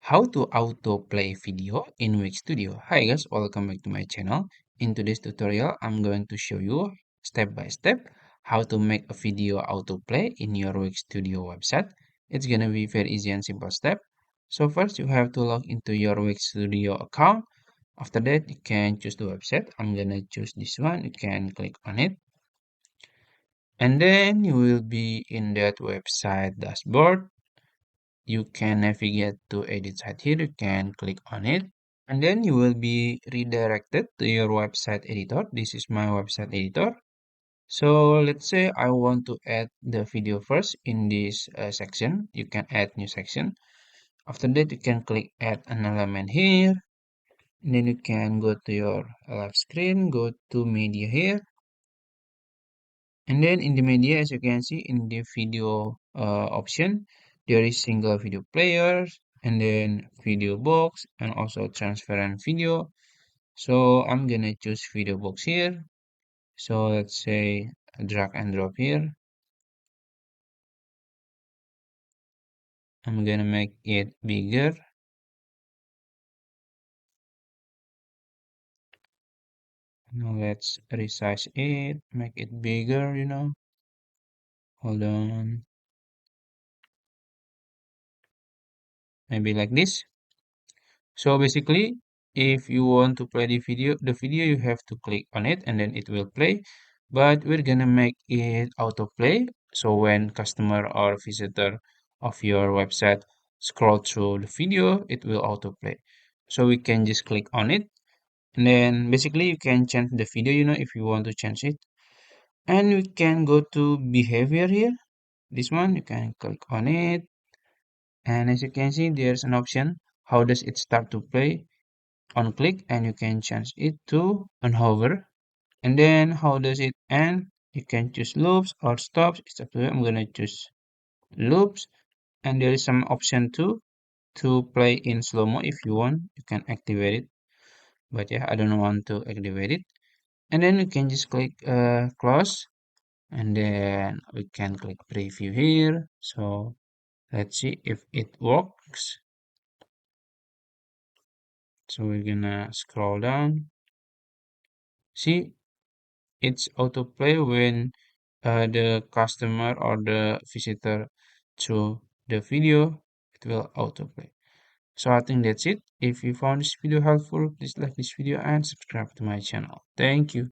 How to autoplay video in Wix Studio. Hi guys, welcome back to my channel. In today's tutorial, I'm going to show you step by step how to make a video autoplay in your Wix Studio website. It's gonna be very easy and simple step. So first you have to log into your Wix Studio account. After that, you can choose the website. I'm gonna choose this one. You can click on it. And then you will be in that website dashboard. You can navigate to edit site here. You can click on it. And then you will be redirected to your website editor. This is my website editor. So let's say I want to add the video first in this section. You can add new section. After that, you can click add an element here. And then you can go to your left screen, go to media here. And then in the media, as you can see in the video option, there is single video player and then video box and also transparent video. So I'm gonna choose video box here. So let's say drag and drop here. I'm gonna make it bigger. Now let's resize it, make it bigger. Hold on. Maybe like this. So basically, if you want to play the video you have to click on it and then it will play. But we're gonna make it autoplay. So when customer or visitor of your website scroll through the video, it will autoplay. So we can just click on it. And then basically you can change the video, if you want to change it. And we can go to behavior here. This one, you can click on it. And as you can see, there's an option. How does it start to play? On click, and you can change it to on hover. And then how does it end? You can choose loops or stops. It's up to you. I'm gonna choose loops. And there is some option too to play in slow-mo. If you want, you can activate it. But yeah, I don't want to activate it. And then you can just click close. And then we can click preview here. So let's see if it works. So we're gonna scroll down. See, it's autoplay when the customer or the visitor to the video, it will autoplay. So I think that's it. If you found this video helpful, please like this video and subscribe to my channel. Thank you.